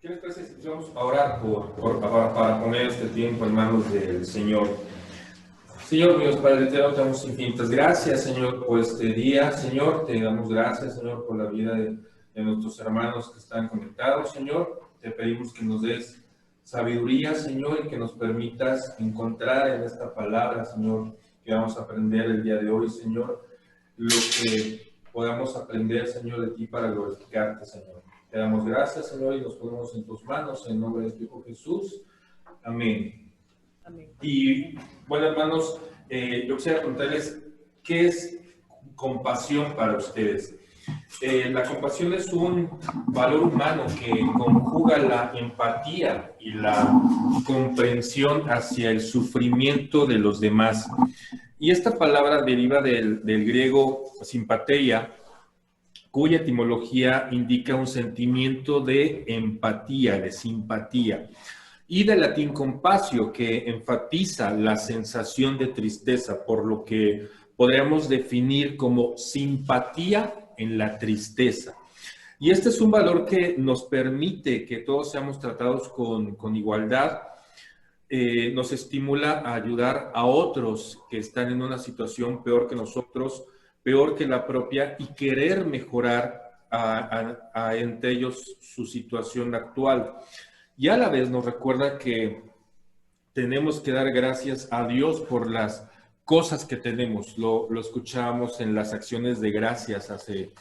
¿Qué les parece si vamos a orar para poner este tiempo en manos del Señor? Señor, Dios Padre eterno, te damos infinitas gracias, Señor, por este día. Señor, te damos gracias, Señor, por la vida de nuestros hermanos que están conectados, Señor. Te pedimos que nos des sabiduría, Señor, y que nos permitas encontrar en esta palabra, Señor, que vamos a aprender el día de hoy, Señor, lo que podamos aprender, Señor, de ti para glorificarte, Señor. Te damos gracias, Señor, y nos ponemos en tus manos, en nombre de tu Hijo Jesús. Amén. Amén. Y bueno, hermanos, yo quisiera contarles qué es compasión para ustedes. La compasión es un valor humano que conjuga la empatía y la comprensión hacia el sufrimiento de los demás. Y esta palabra deriva del griego simpatia, cuya etimología indica un sentimiento de empatía, de simpatía, y del latín compasio, que enfatiza la sensación de tristeza, por lo que podríamos definir como simpatía en la tristeza. Y este es un valor que nos permite que todos seamos tratados con igualdad, nos estimula a ayudar a otros que están en una situación peor que nosotros, peor que la propia, y querer mejorar entre ellos su situación actual. Y a la vez nos recuerda que tenemos que dar gracias a Dios por las cosas que tenemos. Lo escuchábamos en las acciones de gracias hace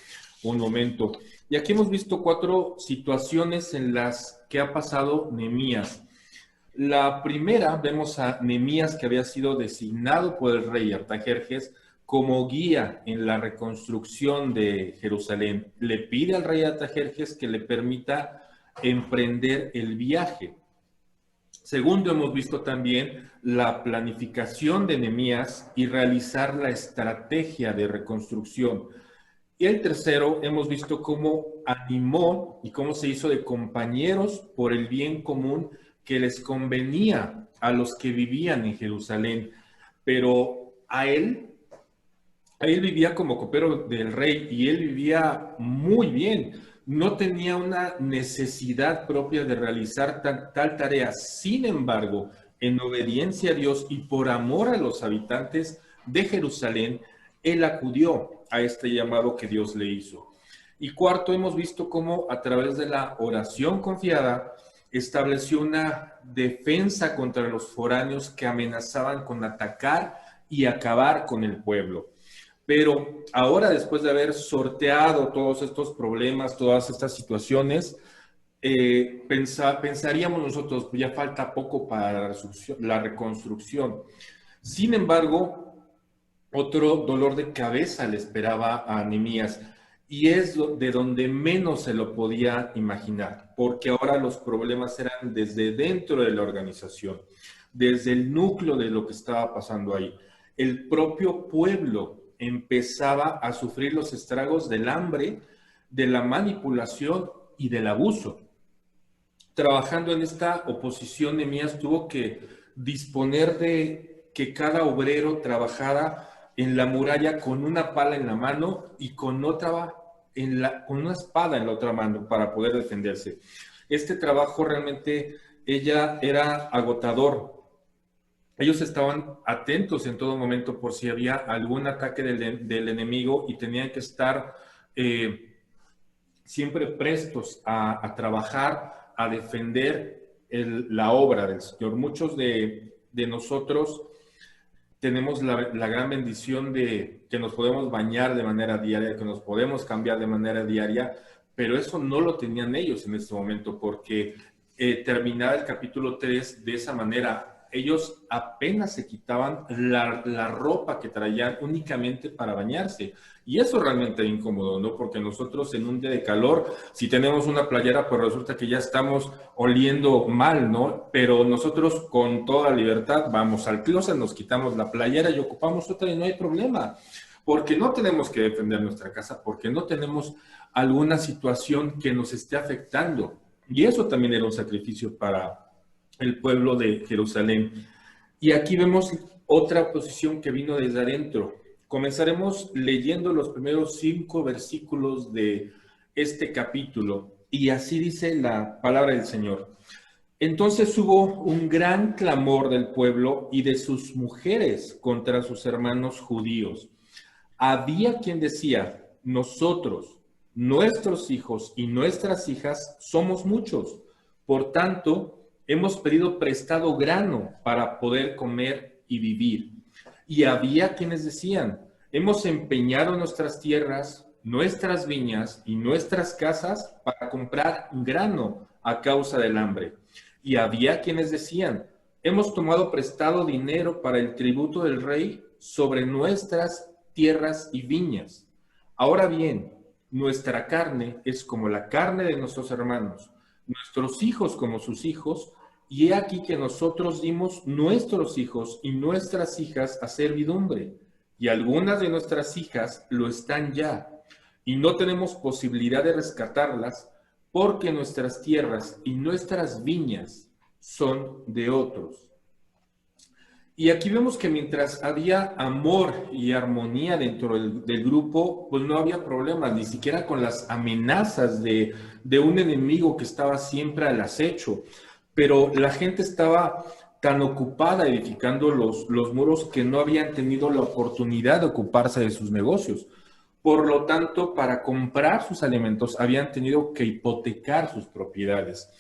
un momento. Y aquí hemos visto 4 situaciones en las que ha pasado Nehemías. La primera, vemos a Nehemías, que había sido designado por el rey Artajerjes como guía en la reconstrucción de Jerusalén. Le pide al rey Artajerjes que le permita emprender el viaje. Segundo, hemos visto también la planificación de Nehemías y realizar la estrategia de reconstrucción. Y el tercero, hemos visto cómo animó y cómo se hizo de compañeros por el bien común que les convenía a los que vivían en Jerusalén. Pero a él vivía como copero del rey y él vivía muy bien. No tenía una necesidad propia de realizar tal tarea. Sin embargo, en obediencia a Dios y por amor a los habitantes de Jerusalén, él acudió a este llamado que Dios le hizo. Y cuarto, hemos visto cómo a través de la oración confiada estableció una defensa contra los foráneos que amenazaban con atacar y acabar con el pueblo. Pero ahora, después de haber sorteado todos estos problemas, todas estas situaciones, pensaríamos nosotros, pues ya falta poco para la reconstrucción. Sin embargo, otro dolor de cabeza le esperaba a Nehemías, y es de donde menos se lo podía imaginar, porque ahora los problemas eran desde dentro de la organización, desde el núcleo de lo que estaba pasando ahí. El propio pueblo empezaba a sufrir los estragos del hambre, de la manipulación y del abuso. Trabajando en esta oposición, Nehemías tuvo que disponer de que cada obrero trabajara en la muralla con una pala en la mano y con con una espada en la otra mano para poder defenderse. Este trabajo realmente era agotador. Ellos estaban atentos en todo momento por si había algún ataque del enemigo y tenían que estar siempre prestos a trabajar, a defender la obra del Señor. Muchos de nosotros tenemos la gran bendición de que nos podemos bañar de manera diaria, que nos podemos cambiar de manera diaria, pero eso no lo tenían ellos en este momento, porque terminaba el capítulo 3 de esa manera. Ellos apenas se quitaban la ropa que traían únicamente para bañarse. Y eso realmente es incómodo, ¿no? Porque nosotros en un día de calor, si tenemos una playera, pues resulta que ya estamos oliendo mal, ¿no? Pero nosotros con toda libertad vamos al closet, nos quitamos la playera y ocupamos otra y no hay problema. Porque no tenemos que defender nuestra casa, porque no tenemos alguna situación que nos esté afectando. Y eso también era un sacrificio para el pueblo de Jerusalén. Y aquí vemos otra posición que vino desde adentro. Comenzaremos leyendo los primeros 5 versículos de este capítulo. Y así dice la palabra del Señor. Entonces hubo un gran clamor del pueblo y de sus mujeres contra sus hermanos judíos. Había quien decía, nosotros, nuestros hijos y nuestras hijas somos muchos. Por tanto, hemos pedido prestado grano para poder comer y vivir. Y había quienes decían, hemos empeñado nuestras tierras, nuestras viñas y nuestras casas para comprar grano a causa del hambre. Y había quienes decían, hemos tomado prestado dinero para el tributo del rey sobre nuestras tierras y viñas. Ahora bien, nuestra carne es como la carne de nuestros hermanos, nuestros hijos como sus hijos, y he aquí que nosotros dimos nuestros hijos y nuestras hijas a servidumbre, y algunas de nuestras hijas lo están ya, y no tenemos posibilidad de rescatarlas, porque nuestras tierras y nuestras viñas son de otros. Y aquí vemos que mientras había amor y armonía dentro del grupo, pues no había problemas, ni siquiera con las amenazas de un enemigo que estaba siempre al acecho. Pero la gente estaba tan ocupada edificando los muros que no habían tenido la oportunidad de ocuparse de sus negocios. Por lo tanto, para comprar sus alimentos habían tenido que hipotecar sus propiedades.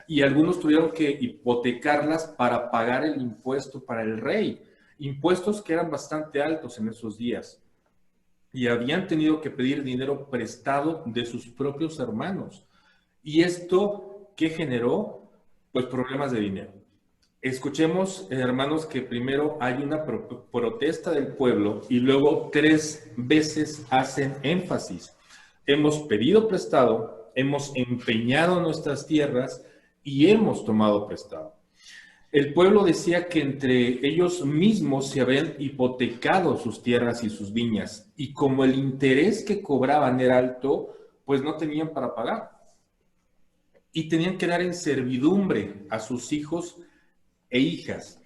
Y algunos tuvieron que hipotecarlas para pagar el impuesto para el rey. Impuestos que eran bastante altos en esos días. Y habían tenido que pedir dinero prestado de sus propios hermanos. ¿Y esto qué generó? Pues problemas de dinero. Escuchemos, hermanos, que primero hay una protesta del pueblo y luego 3 veces hacen énfasis. Hemos pedido prestado, hemos empeñado nuestras tierras y hemos tomado prestado. El pueblo decía que entre ellos mismos se habían hipotecado sus tierras y sus viñas, y como el interés que cobraban era alto, pues no tenían para pagar. Y tenían que dar en servidumbre a sus hijos e hijas.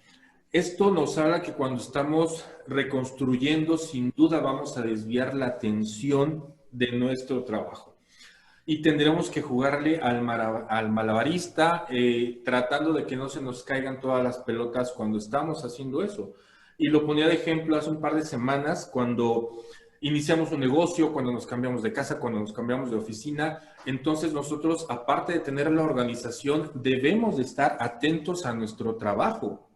Esto nos habla que cuando estamos reconstruyendo, sin duda vamos a desviar la atención de nuestro trabajo. Y tendremos que jugarle al malabarista, tratando de que no se nos caigan todas las pelotas cuando estamos haciendo eso. Y lo ponía de ejemplo hace un par de semanas, cuando iniciamos un negocio, cuando nos cambiamos de casa, cuando nos cambiamos de oficina. Entonces nosotros, aparte de tener la organización, debemos de estar atentos a nuestro trabajo.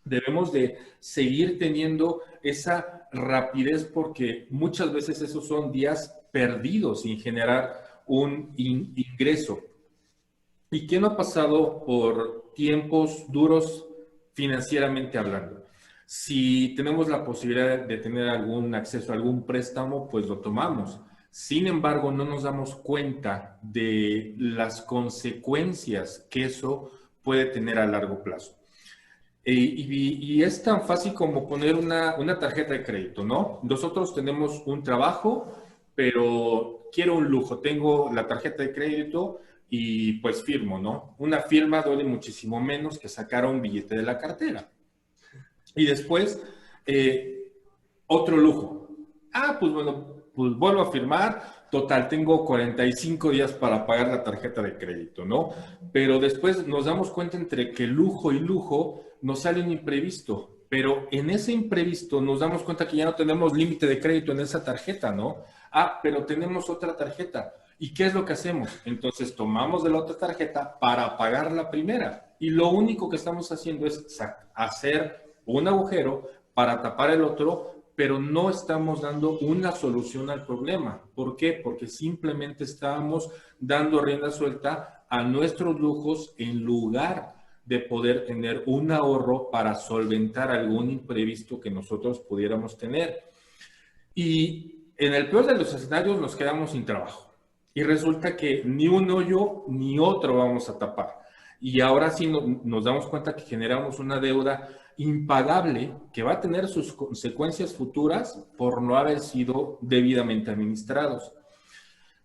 Debemos de seguir teniendo esa rapidez porque muchas veces esos son días perdidos sin generar un ingreso. ¿Y quién no ha pasado por tiempos duros financieramente hablando? Si tenemos la posibilidad de tener algún acceso a algún préstamo, pues lo tomamos. Sin embargo, no nos damos cuenta de las consecuencias que eso puede tener a largo plazo. Y es tan fácil como poner una tarjeta de crédito, ¿no? Nosotros tenemos un trabajo, pero quiero un lujo. Tengo la tarjeta de crédito y pues firmo, ¿no? Una firma duele muchísimo menos que sacar un billete de la cartera. Y después, otro lujo. Ah, pues bueno, pues vuelvo a firmar. Total, tengo 45 días para pagar la tarjeta de crédito, ¿no? Pero después nos damos cuenta entre que lujo y lujo nos sale un imprevisto. Pero en ese imprevisto nos damos cuenta que ya no tenemos límite de crédito en esa tarjeta, ¿no? Ah, pero tenemos otra tarjeta. ¿Y qué es lo que hacemos? Entonces tomamos de la otra tarjeta para pagar la primera. Y lo único que estamos haciendo es hacer un agujero para tapar el otro, pero no estamos dando una solución al problema. ¿Por qué? Porque simplemente estamos dando rienda suelta a nuestros lujos en lugar de poder tener un ahorro para solventar algún imprevisto que nosotros pudiéramos tener. Y en el peor de los escenarios nos quedamos sin trabajo. Y resulta que ni un hoyo ni otro vamos a tapar. Y ahora sí nos damos cuenta que generamos una deuda impagable que va a tener sus consecuencias futuras por no haber sido debidamente administrados.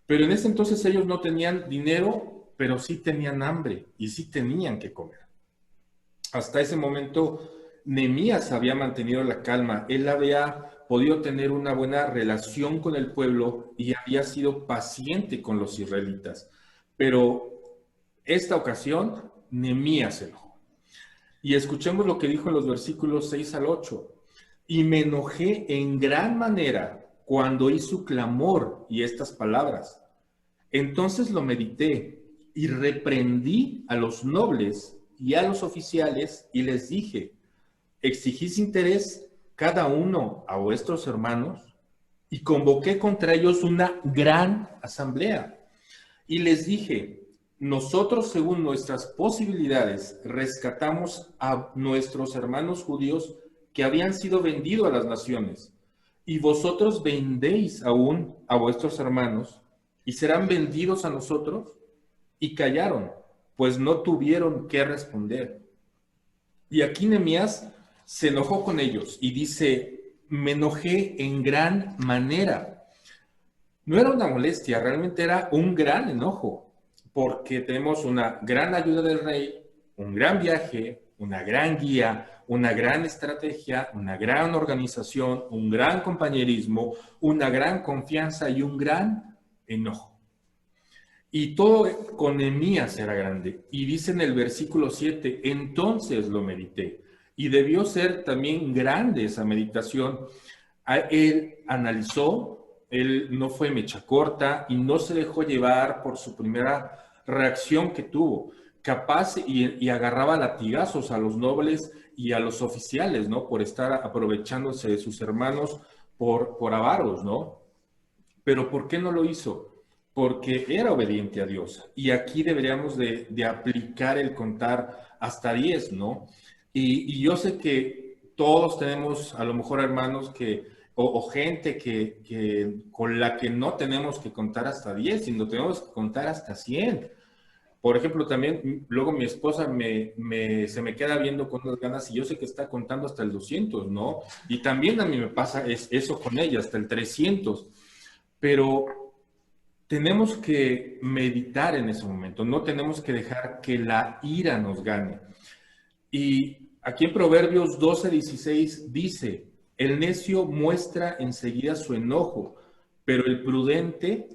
Pero en ese entonces ellos no tenían dinero, pero sí tenían hambre y sí tenían que comer. Hasta ese momento, Nehemías había mantenido la calma. Él había podido tener una buena relación con el pueblo y había sido paciente con los israelitas. Pero esta ocasión, Nehemías se enojó. Y escuchemos lo que dijo en los versículos 6 al 8. Y me enojé en gran manera cuando oí su clamor y estas palabras. Entonces lo medité y reprendí a los nobles y a los oficiales y les dije, exigís interés cada uno a vuestros hermanos, y convoqué contra ellos una gran asamblea. Y les dije, nosotros según nuestras posibilidades rescatamos a nuestros hermanos judíos que habían sido vendidos a las naciones, y vosotros vendéis aún a vuestros hermanos, y serán vendidos a nosotros. Y callaron, pues no tuvieron qué responder. Y aquí Nehemías se enojó con ellos y dice, me enojé en gran manera. No era una molestia, realmente era un gran enojo, porque tenemos una gran ayuda del rey, un gran viaje, una gran guía, una gran estrategia, una gran organización, un gran compañerismo, una gran confianza y un gran enojo. Y todo con Nehemías era grande. Y dice en el versículo 7, entonces lo medité. Y debió ser también grande esa meditación. Él analizó, él no fue mecha corta y no se dejó llevar por su primera reacción que tuvo. Capaz y agarraba latigazos a los nobles y a los oficiales, ¿no? Por estar aprovechándose de sus hermanos por avaros, ¿no? Pero ¿por qué no lo hizo? Porque era obediente a Dios. Y aquí deberíamos de aplicar el contar hasta 10, ¿no? Y yo sé que todos tenemos a lo mejor hermanos o gente con la que no tenemos que contar hasta 10, sino tenemos que contar hasta 100. Por ejemplo, también luego mi esposa se me queda viendo con unas ganas y yo sé que está contando hasta el 200, ¿no? Y también a mí me pasa eso con ella, hasta el 300. Pero tenemos que meditar en ese momento, no tenemos que dejar que la ira nos gane. Y aquí en Proverbios 12:16 dice, el necio muestra enseguida su enojo, pero el prudente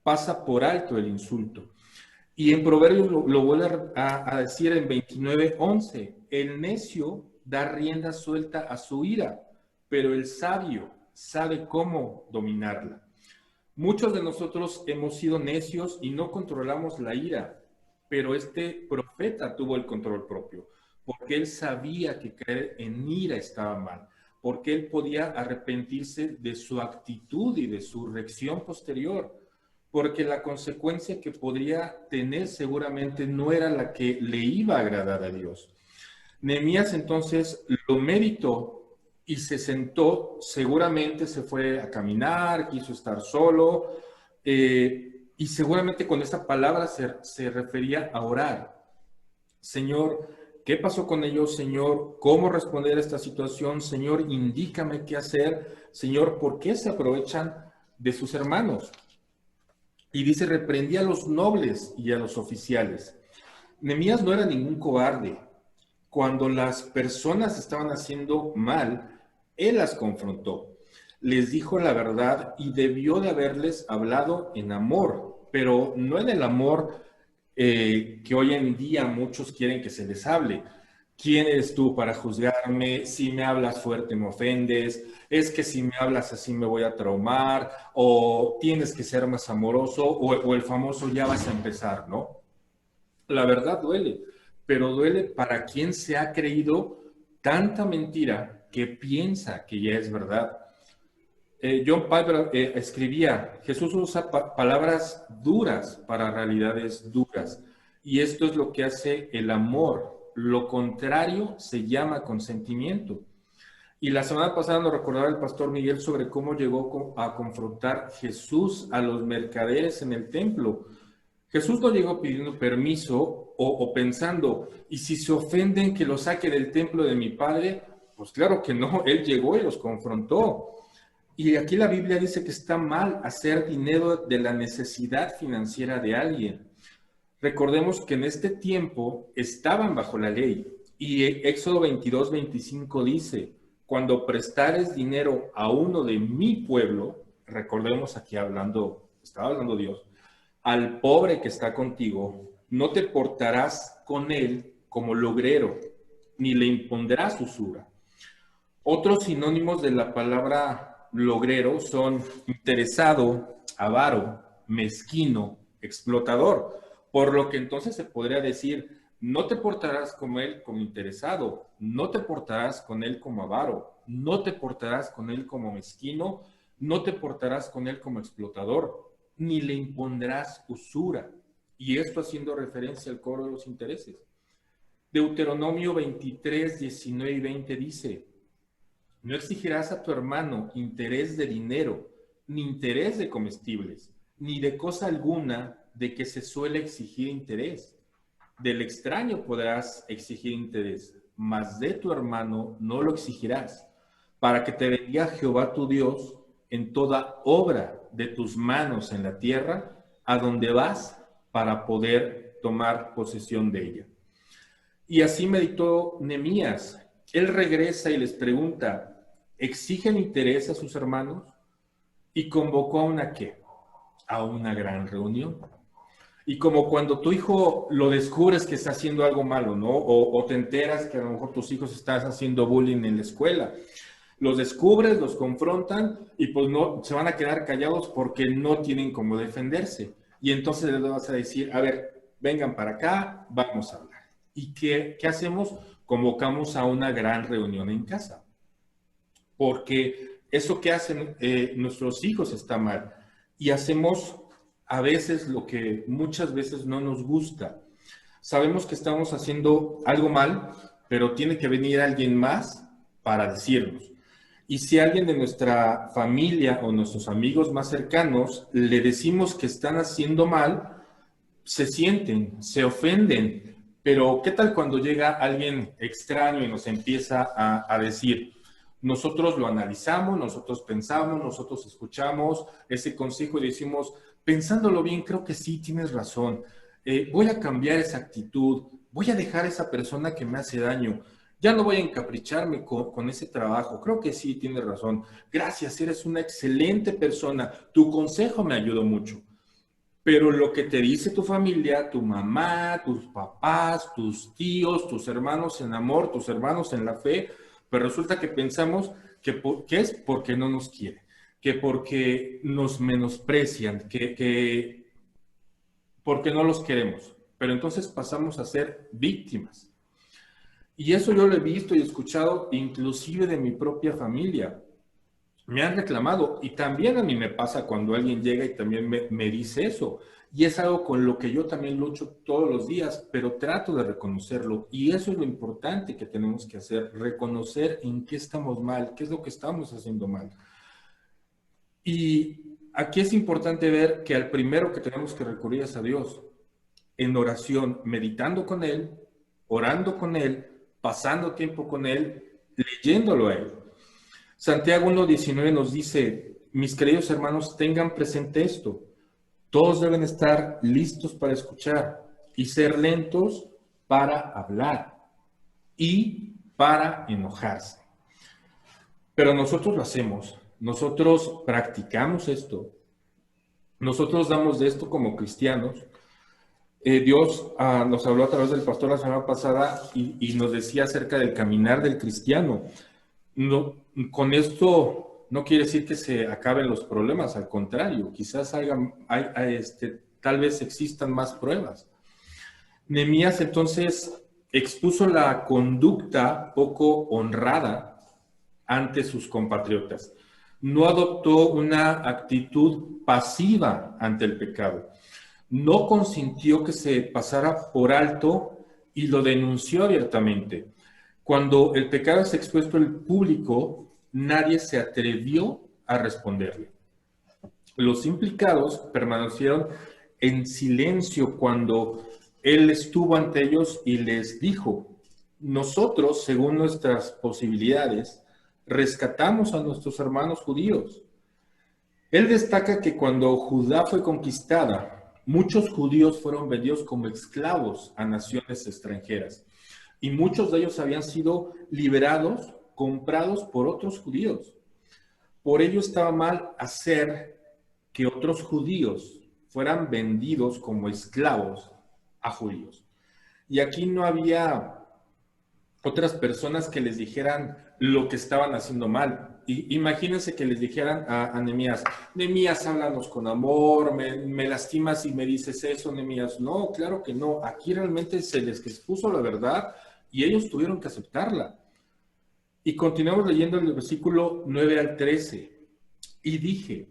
pasa por alto el insulto. Y en Proverbios lo vuelve a decir en 29:11, el necio da rienda suelta a su ira, pero el sabio sabe cómo dominarla. Muchos de nosotros hemos sido necios y no controlamos la ira, pero este profeta tuvo el control propio, porque él sabía que caer en ira estaba mal, porque él podía arrepentirse de su actitud y de su reacción posterior, porque la consecuencia que podría tener seguramente no era la que le iba a agradar a Dios. Nehemías entonces lo meditó y se sentó, seguramente se fue a caminar, quiso estar solo, y seguramente con esta palabra se refería a orar. Señor, ¿qué pasó con ellos? Señor, ¿cómo responder a esta situación? Señor, indícame qué hacer. Señor, ¿por qué se aprovechan de sus hermanos? Y dice, reprendí a los nobles y a los oficiales. Nehemías no era ningún cobarde. Cuando las personas estaban haciendo mal, él las confrontó, les dijo la verdad y debió de haberles hablado en amor, pero no en el amor que hoy en día muchos quieren que se les hable. ¿Quién eres tú para juzgarme? Si me hablas fuerte me ofendes, es que si me hablas así me voy a traumar, o tienes que ser más amoroso, o el famoso ya vas a empezar, ¿no? La verdad duele, pero duele para quien se ha creído tanta mentira que piensa que ya es verdad. John Piper escribía, Jesús usa palabras duras para realidades duras, y esto es lo que hace el amor. Lo contrario se llama consentimiento. Y la semana pasada nos recordaba el pastor Miguel sobre cómo llegó a confrontar Jesús a los mercaderes en el templo. Jesús no llegó pidiendo permiso o pensando, y si se ofenden que lo saque del templo de mi padre, pues claro que no, él llegó y los confrontó. Y aquí la Biblia dice que está mal hacer dinero de la necesidad financiera de alguien. Recordemos que en este tiempo estaban bajo la ley, y Éxodo 22:25 dice, cuando prestares dinero a uno de mi pueblo, recordemos aquí estaba hablando Dios, Al pobre que está contigo, no te portarás con él como logrero, ni le impondrás usura. Otros sinónimos de la palabra logrero son interesado, avaro, mezquino, explotador. Por lo que entonces se podría decir, no te portarás con él como interesado, no te portarás con él como avaro, no te portarás con él como mezquino, no te portarás con él como explotador, ni le impondrás usura. Y esto haciendo referencia al cobro de los intereses. Deuteronomio 23, 19 y 20 dice: no exigirás a tu hermano interés de dinero, ni interés de comestibles, ni de cosa alguna de que se suele exigir interés. Del extraño podrás exigir interés, mas de tu hermano no lo exigirás, para que te bendiga Jehová tu Dios en toda obra de tus manos en la tierra, a donde vas para poder tomar posesión de ella. Y así meditó Nehemías. Él regresa y les pregunta, ¿exigen interés a sus hermanos? Y convocó a una ¿qué? A una gran reunión. Y como cuando tu hijo lo descubres que está haciendo algo malo, ¿no? O te enteras que a lo mejor tus hijos están haciendo bullying en la escuela. Los descubres, los confrontan y pues no se van a quedar callados porque no tienen cómo defenderse. Y entonces les vas a decir, a ver, vengan para acá, vamos a hablar. ¿Y qué hacemos? Convocamos a una gran reunión en casa. Porque eso que hacen nuestros hijos está mal. Y hacemos a veces lo que muchas veces no nos gusta. Sabemos que estamos haciendo algo mal, pero tiene que venir alguien más para decirnos. Y si alguien de nuestra familia o nuestros amigos más cercanos le decimos que están haciendo mal, se sienten, se ofenden. Pero ¿qué tal cuando llega alguien extraño y nos empieza a decir? Nosotros lo analizamos, nosotros pensamos, nosotros escuchamos ese consejo y decimos, pensándolo bien, creo que sí, tienes razón. Voy a cambiar esa actitud, voy a dejar a esa persona que me hace daño. Ya no voy a encapricharme con ese trabajo. Creo que sí, tienes razón. Gracias, eres una excelente persona. Tu consejo me ayudó mucho. Pero lo que te dice tu familia, tu mamá, tus papás, tus tíos, tus hermanos en amor, tus hermanos en la fe, pues resulta que pensamos que es porque no nos quiere, que porque nos menosprecian, que porque no los queremos. Pero entonces pasamos a ser víctimas. Y eso yo lo he visto y escuchado inclusive de mi propia familia. Me han reclamado y también a mí me pasa cuando alguien llega y también me dice eso. Y es algo con lo que yo también lucho todos los días, pero trato de reconocerlo. Y eso es lo importante que tenemos que hacer, reconocer en qué estamos mal, qué es lo que estamos haciendo mal. Y aquí es importante ver que al primero que tenemos que recurrir es a Dios, en oración, meditando con Él, orando con Él, pasando tiempo con Él, leyéndolo a Él. Santiago 1:19 nos dice, mis queridos hermanos, tengan presente esto. Todos deben estar listos para escuchar y ser lentos para hablar y para enojarse. Pero nosotros lo hacemos, nosotros practicamos esto, nosotros damos de esto como cristianos. Dios nos habló a través del pastor la semana pasada y nos decía acerca del caminar del cristiano. No, con esto no quiere decir que se acaben los problemas, al contrario, quizás tal vez existan más pruebas. Nehemías entonces expuso la conducta poco honrada ante sus compatriotas. No adoptó una actitud pasiva ante el pecado. No consintió que se pasara por alto y lo denunció abiertamente. Cuando el pecado es expuesto al público, nadie se atrevió a responderle. Los implicados permanecieron en silencio cuando él estuvo ante ellos y les dijo, nosotros, según nuestras posibilidades, rescatamos a nuestros hermanos judíos. Él destaca que cuando Judá fue conquistada, muchos judíos fueron vendidos como esclavos a naciones extranjeras. Y muchos de ellos habían sido liberados, comprados por otros judíos. Por ello estaba mal hacer que otros judíos fueran vendidos como esclavos a judíos. Y aquí no había otras personas que les dijeran lo que estaban haciendo mal. Y imagínense que les dijeran a Nehemías, Nehemías, háblanos con amor, me lastimas y me dices eso, Nehemías. No, claro que no. Aquí realmente se les expuso la verdad y ellos tuvieron que aceptarla. Y continuamos leyendo el versículo 9 al 13. Y dije,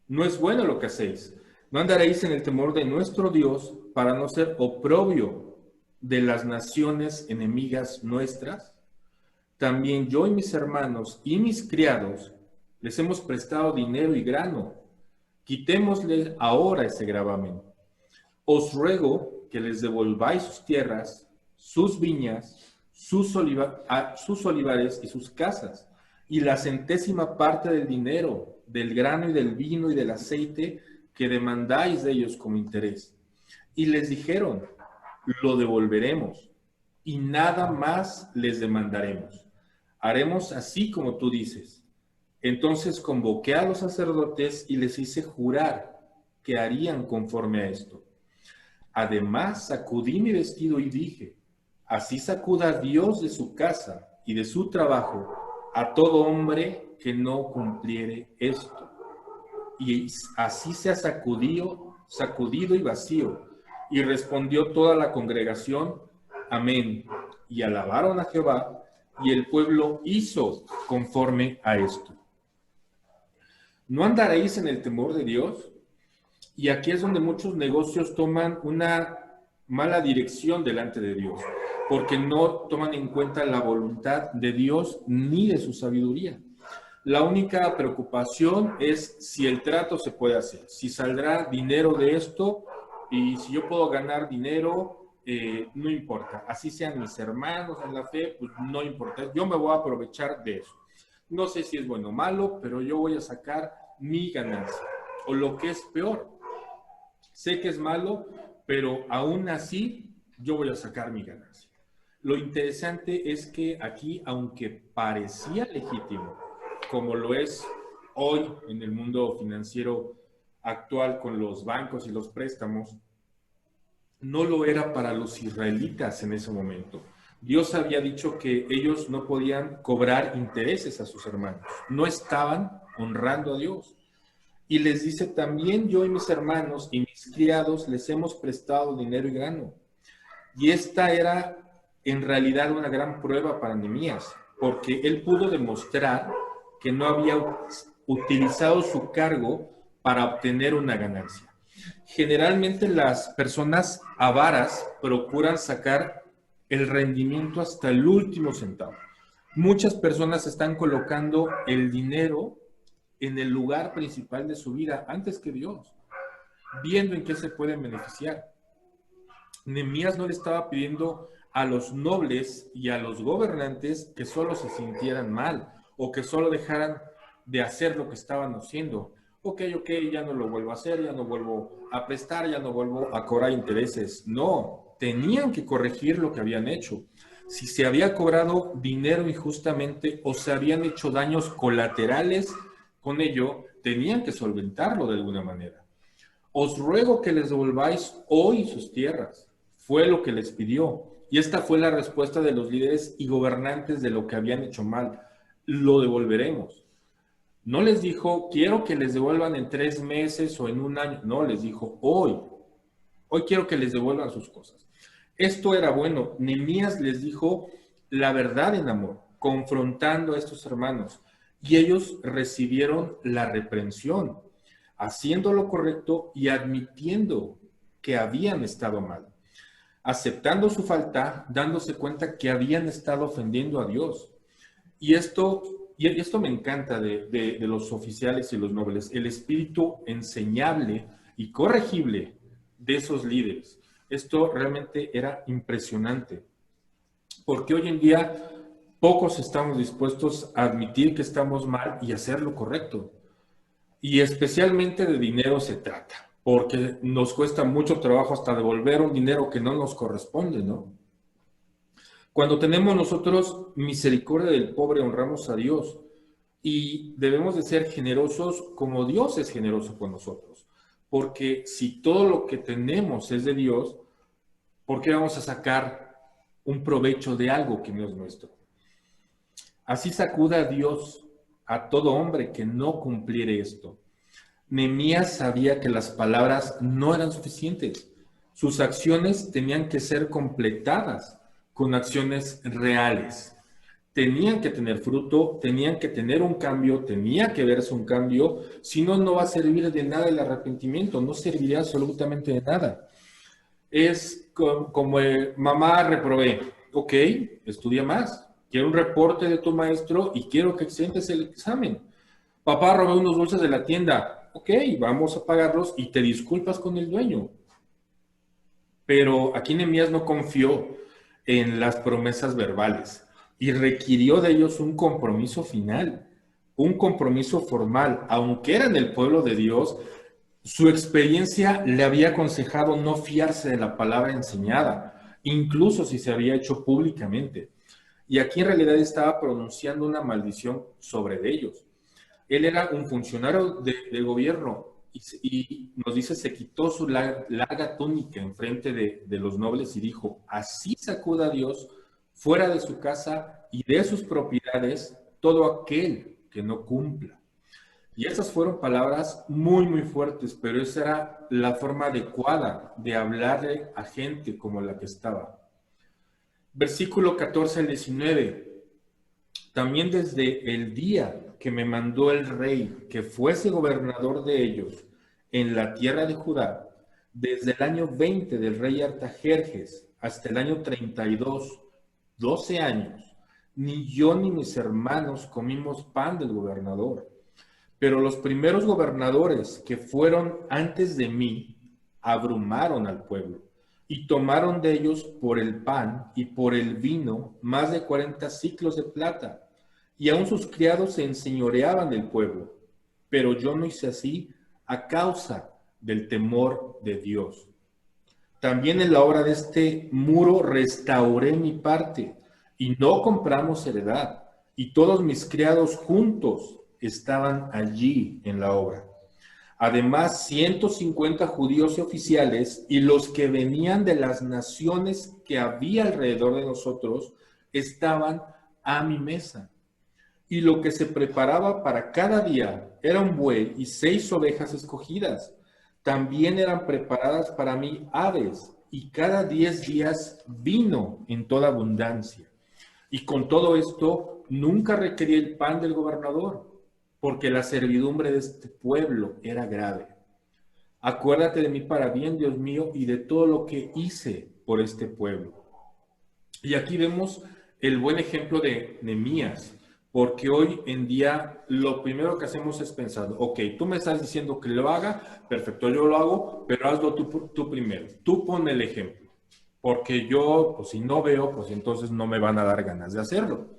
no es bueno lo que hacéis. No andaréis en el temor de nuestro Dios para no ser oprobio de las naciones enemigas nuestras. También yo y mis hermanos y mis criados les hemos prestado dinero y grano. Quitémosle ahora ese gravamen. Os ruego que les devolváis sus tierras, sus viñas, sus olivares y sus casas, y la centésima parte del dinero, del grano y del vino y del aceite que demandáis de ellos como interés. Y les dijeron, lo devolveremos, y nada más les demandaremos. Haremos así como tú dices. Entonces convoqué a los sacerdotes y les hice jurar que harían conforme a esto. Además, sacudí mi vestido y dije, así sacuda Dios de su casa y de su trabajo a todo hombre que no cumpliere esto. Y así se ha sacudido y vacío. Y respondió toda la congregación, amén. Y alabaron a Jehová, y el pueblo hizo conforme a esto. ¿No andaréis en el temor de Dios? Y aquí es donde muchos negocios toman una mala dirección delante de Dios, porque no toman en cuenta la voluntad de Dios ni de su sabiduría. La única preocupación es si el trato se puede hacer, si saldrá dinero de esto, y si yo puedo ganar dinero, no importa. Así sean mis hermanos en la fe, pues no importa. Yo me voy a aprovechar de eso. No sé si es bueno o malo, pero yo voy a sacar mi ganancia. O lo que es peor, sé que es malo, pero aún así yo voy a sacar mi ganancia. Lo interesante es que aquí, aunque parecía legítimo, como lo es hoy en el mundo financiero actual con los bancos y los préstamos, no lo era para los israelitas en ese momento. Dios había dicho que ellos no podían cobrar intereses a sus hermanos, no estaban honrando a Dios. Y les dice, también yo y mis hermanos y mis criados les hemos prestado dinero y grano. Y esta era en realidad una gran prueba para Nehemías, porque él pudo demostrar que no había utilizado su cargo para obtener una ganancia. Generalmente las personas avaras procuran sacar el rendimiento hasta el último centavo. Muchas personas están colocando el dinero en el lugar principal de su vida antes que Dios, viendo en qué se pueden beneficiar. Nehemías no le estaba pidiendo a los nobles y a los gobernantes que solo se sintieran mal o que solo dejaran de hacer lo que estaban haciendo. Ok, ya no lo vuelvo a hacer, ya no vuelvo a prestar, ya no vuelvo a cobrar intereses. No, tenían que corregir lo que habían hecho. Si se había cobrado dinero injustamente o se habían hecho daños colaterales con ello, tenían que solventarlo de alguna manera. Os ruego que les devolváis hoy sus tierras. Fue lo que les pidió. Y esta fue la respuesta de los líderes y gobernantes de lo que habían hecho mal. Lo devolveremos. No les dijo, quiero que les devuelvan en 3 meses o en 1 año. No, les dijo, hoy. Hoy quiero que les devuelvan sus cosas. Esto era bueno. Nehemías les dijo la verdad en amor, confrontando a estos hermanos. Y ellos recibieron la reprensión, haciendo lo correcto y admitiendo que habían estado mal, aceptando su falta, dándose cuenta que habían estado ofendiendo a Dios. Y esto me encanta de los oficiales y los nobles, el espíritu enseñable y corregible de esos líderes. Esto realmente era impresionante, porque hoy en día pocos estamos dispuestos a admitir que estamos mal y hacer lo correcto. Y especialmente de dinero se trata, porque nos cuesta mucho trabajo hasta devolver un dinero que no nos corresponde, ¿no? Cuando tenemos nosotros misericordia del pobre, honramos a Dios y debemos de ser generosos como Dios es generoso con nosotros. porque si todo lo que tenemos es de Dios, ¿por qué vamos a sacar un provecho de algo que no es nuestro? Así sacuda a Dios a todo hombre que no cumpliere esto. Nehemías sabía que las palabras no eran suficientes. Sus acciones tenían que ser completadas con acciones reales. Tenían que tener fruto, tenían que tener un cambio, tenía que verse un cambio, si no, no va a servir de nada el arrepentimiento, no serviría absolutamente de nada. Es como mamá reprobé, ok, estudia más, quiero un reporte de tu maestro y quiero que exentes el examen. Papá robó unos dulces de la tienda, ok, vamos a pagarlos y te disculpas con el dueño. Pero aquí Nehemías no confió en las promesas verbales y requirió de ellos un compromiso final, un compromiso formal. Aunque eran el pueblo de Dios, su experiencia le había aconsejado no fiarse de la palabra enseñada, incluso si se había hecho públicamente. Y aquí en realidad estaba pronunciando una maldición sobre ellos. Él era un funcionario del gobierno y nos dice, se quitó su larga túnica enfrente de los nobles y dijo, así sacuda a Dios fuera de su casa y de sus propiedades todo aquel que no cumpla. Y esas fueron palabras muy, muy fuertes, pero esa era la forma adecuada de hablarle a gente como la que estaba. Versículo 14 al 19. También desde el día que me mandó el rey que fuese gobernador de ellos en la tierra de Judá, desde el año 20 del rey Artajerjes hasta el año 32, 12 años, ni yo ni mis hermanos comimos pan del gobernador. Pero los primeros gobernadores que fueron antes de mí abrumaron al pueblo y tomaron de ellos por el pan y por el vino más de 40 siclos de plata. Y aún sus criados se enseñoreaban del pueblo. Pero yo no hice así a causa del temor de Dios. También en la obra de este muro restauré mi parte y no compramos heredad. Y todos mis criados juntos estaban allí en la obra. Además, 150 judíos y oficiales y los que venían de las naciones que había alrededor de nosotros estaban a mi mesa. Y lo que se preparaba para cada día era un buey y 6 ovejas escogidas. También eran preparadas para mí aves y cada 10 días vino en toda abundancia. Y con todo esto, nunca requerí el pan del gobernador, porque la servidumbre de este pueblo era grave. Acuérdate de mí para bien, Dios mío, y de todo lo que hice por este pueblo. Y aquí vemos el buen ejemplo de Nehemías, porque hoy en día lo primero que hacemos es pensar, ok, tú me estás diciendo que lo haga, perfecto, yo lo hago, pero hazlo tú primero, tú pon el ejemplo, porque yo, pues si no veo, pues entonces no me van a dar ganas de hacerlo.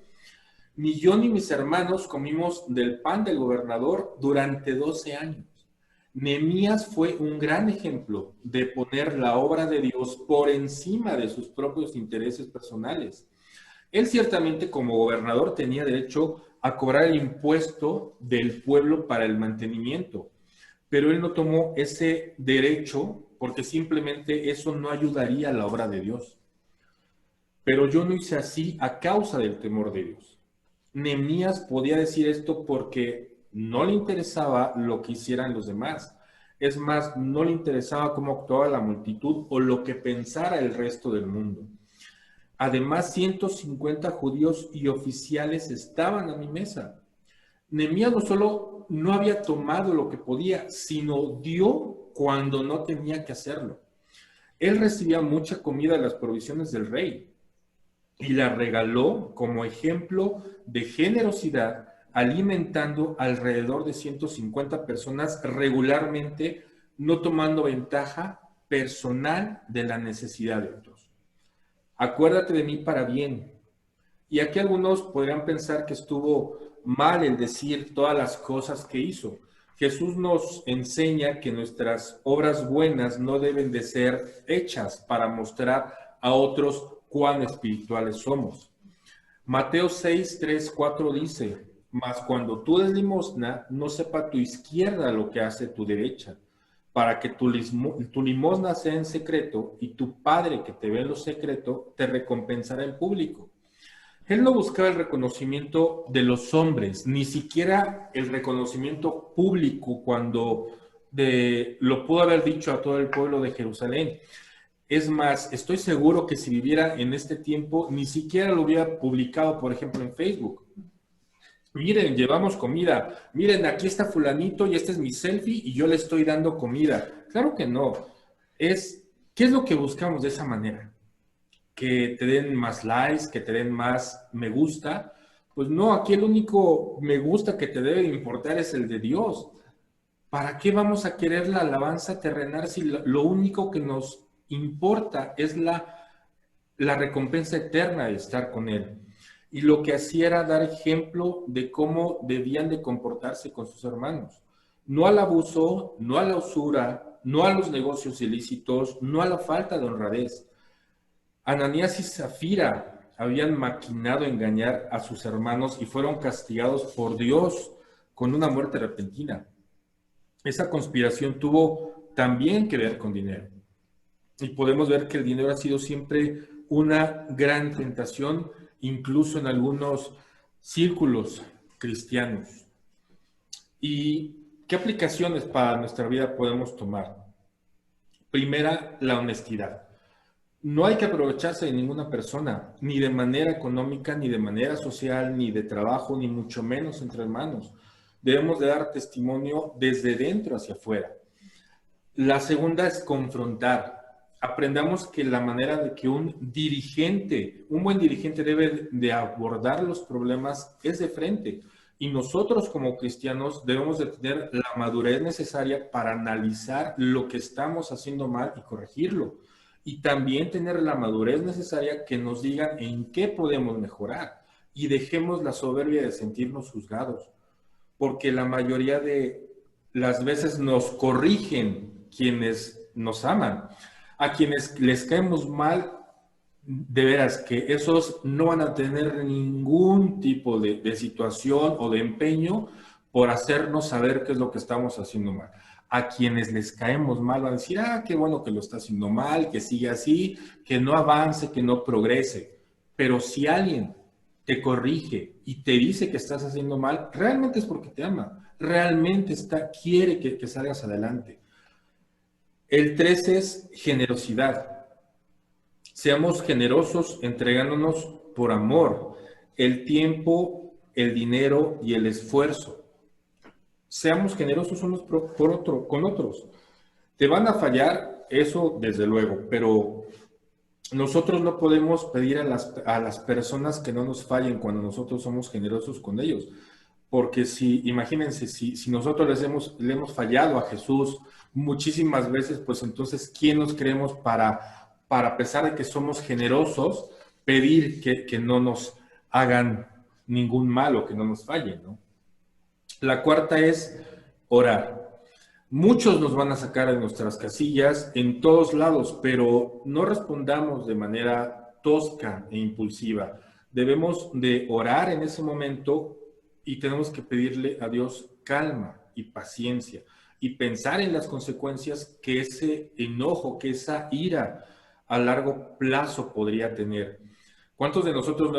Ni yo ni mis hermanos comimos del pan del gobernador durante 12 años. Nehemías fue un gran ejemplo de poner la obra de Dios por encima de sus propios intereses personales. Él ciertamente como gobernador tenía derecho a cobrar el impuesto del pueblo para el mantenimiento, pero él no tomó ese derecho porque simplemente eso no ayudaría a la obra de Dios. Pero yo no hice así a causa del temor de Dios. Nehemías podía decir esto porque no le interesaba lo que hicieran los demás. Es más, no le interesaba cómo actuaba la multitud o lo que pensara el resto del mundo. Además, 150 judíos y oficiales estaban a mi mesa. Nehemías no solo no había tomado lo que podía, sino dio cuando no tenía que hacerlo. Él recibía mucha comida de las provisiones del rey y la regaló como ejemplo de generosidad, alimentando alrededor de 150 personas regularmente, no tomando ventaja personal de la necesidad de otros. Acuérdate de mí para bien. Y aquí algunos podrían pensar que estuvo mal el decir todas las cosas que hizo. Jesús nos enseña que nuestras obras buenas no deben de ser hechas para mostrar a otros cuán espirituales somos. Mateo 6, 3, 4 dice, mas cuando tú des limosna, no sepa tu izquierda lo que hace tu derecha, para que tu limosna sea en secreto y tu Padre que te ve en lo secreto te recompensará en público. Él no buscaba el reconocimiento de los hombres, ni siquiera el reconocimiento público cuando lo pudo haber dicho a todo el pueblo de Jerusalén. Es más, estoy seguro que si viviera en este tiempo, ni siquiera lo hubiera publicado, por ejemplo, en Facebook. Miren, llevamos comida. Miren, aquí está fulanito y este es mi selfie y yo le estoy dando comida. Claro que no. ¿Qué es lo que buscamos de esa manera? Que te den más likes, que te den más me gusta. Pues no, aquí el único me gusta que te debe importar es el de Dios. ¿Para qué vamos a querer la alabanza terrenal si lo único que nos importa es la recompensa eterna de estar con Él? Y lo que hacía era dar ejemplo de cómo debían de comportarse con sus hermanos. No al abuso, no a la usura, no a los negocios ilícitos, no a la falta de honradez. Ananías y Zafira habían maquinado engañar a sus hermanos y fueron castigados por Dios con una muerte repentina. Esa conspiración tuvo también que ver con dinero. Y podemos ver que el dinero ha sido siempre una gran tentación, incluso en algunos círculos cristianos. ¿Y qué aplicaciones para nuestra vida podemos tomar? Primera, la honestidad. No hay que aprovecharse de ninguna persona, ni de manera económica, ni de manera social, ni de trabajo, ni mucho menos entre hermanos. Debemos de dar testimonio desde dentro hacia afuera. La segunda es confrontar. Aprendamos que la manera de que un buen dirigente debe de abordar los problemas es de frente. Y nosotros como cristianos debemos de tener la madurez necesaria para analizar lo que estamos haciendo mal y corregirlo. Y también tener la madurez necesaria que nos digan en qué podemos mejorar. Y dejemos la soberbia de sentirnos juzgados. Porque la mayoría de las veces nos corrigen quienes nos aman. A quienes les caemos mal, de veras que esos no van a tener ningún tipo de situación o de empeño por hacernos saber qué es lo que estamos haciendo mal. A quienes les caemos mal van a decir, qué bueno que lo está haciendo mal, que siga así, que no avance, que no progrese. Pero si alguien te corrige y te dice que estás haciendo mal, realmente es porque te ama, realmente quiere que salgas adelante. El 3 es generosidad. Seamos generosos entregándonos por amor, el tiempo, el dinero y el esfuerzo. Seamos generosos unos con otros. Te van a fallar, eso desde luego, pero nosotros no podemos pedir a las personas que no nos fallen cuando nosotros somos generosos con ellos. Porque imagínense, si nosotros le hemos fallado a Jesús muchísimas veces, pues entonces, ¿quién nos creemos para a pesar de que somos generosos, pedir que no nos hagan ningún mal o que no nos fallen, ¿no? La cuarta es orar. Muchos nos van a sacar de nuestras casillas en todos lados, pero no respondamos de manera tosca e impulsiva. Debemos de orar en ese momento y tenemos que pedirle a Dios calma y paciencia y pensar en las consecuencias que ese enojo, que esa ira a largo plazo podría tener. ¿Cuántos de nosotros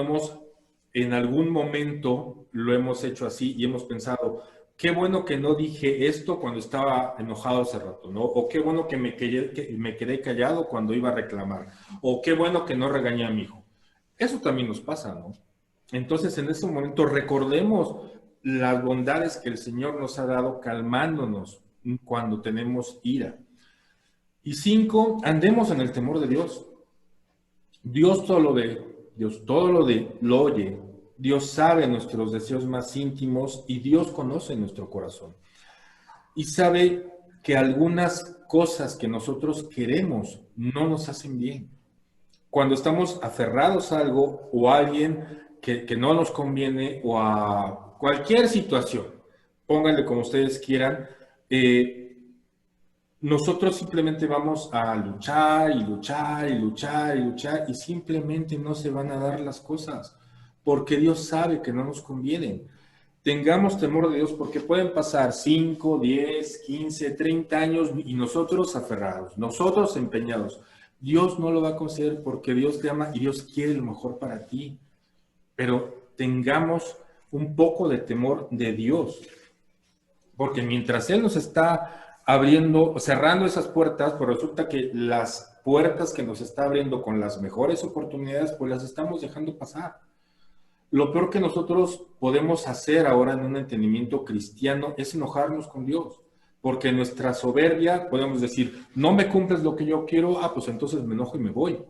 en algún momento lo hemos hecho así y hemos pensado, qué bueno que no dije esto cuando estaba enojado hace rato, ¿no? O qué bueno que me quedé callado cuando iba a reclamar, o qué bueno que no regañé a mi hijo. Eso también nos pasa, ¿no? Entonces, en ese momento, recordemos las bondades que el Señor nos ha dado calmándonos cuando tenemos ira. Y 5, andemos en el temor de Dios. Dios todo lo ve, Dios todo lo oye, Dios sabe nuestros deseos más íntimos y Dios conoce nuestro corazón. Y sabe que algunas cosas que nosotros queremos no nos hacen bien. Cuando estamos aferrados a algo o a alguien que no nos conviene o a cualquier situación, pónganle como ustedes quieran, nosotros simplemente vamos a luchar y luchar y luchar y luchar y simplemente no se van a dar las cosas porque Dios sabe que no nos convienen. tengamos temor de Dios, porque pueden pasar 5, 10, 15, 30 años y nosotros aferrados, nosotros empeñados. Dios no lo va a conceder porque Dios te ama y Dios quiere lo mejor para ti. Pero tengamos un poco de temor de Dios, porque mientras Él nos está abriendo, cerrando esas puertas, pues resulta que las puertas que nos está abriendo con las mejores oportunidades, pues las estamos dejando pasar. Lo peor que nosotros podemos hacer ahora en un entendimiento cristiano es enojarnos con Dios, porque nuestra soberbia podemos decir, no me cumples lo que yo quiero, pues entonces me enojo y me voy.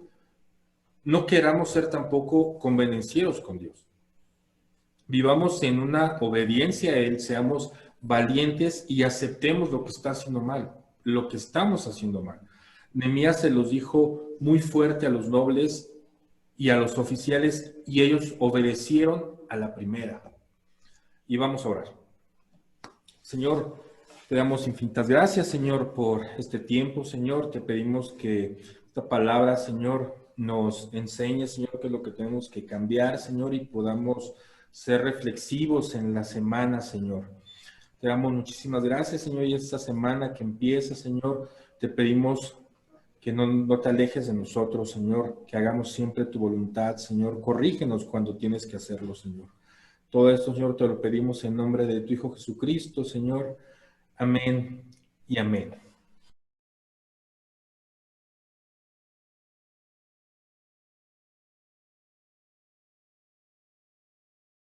No queramos ser tampoco convenencieros con Dios. Vivamos en una obediencia a Él, seamos valientes y aceptemos lo que está haciendo mal, lo que estamos haciendo mal. Nehemías se los dijo muy fuerte a los nobles y a los oficiales y ellos obedecieron a la primera. Y vamos a orar. Señor, te damos infinitas gracias, Señor, por este tiempo, Señor. Te pedimos que esta palabra, Señor, nos enseñe, Señor, qué es lo que tenemos que cambiar, Señor, y podamos ser reflexivos en la semana, Señor. Te damos muchísimas gracias, Señor, y esta semana que empieza, Señor, te pedimos que no te alejes de nosotros, Señor, que hagamos siempre tu voluntad, Señor. Corrígenos cuando tienes que hacerlo, Señor. Todo esto, Señor, te lo pedimos en nombre de tu Hijo Jesucristo, Señor. Amén y amén.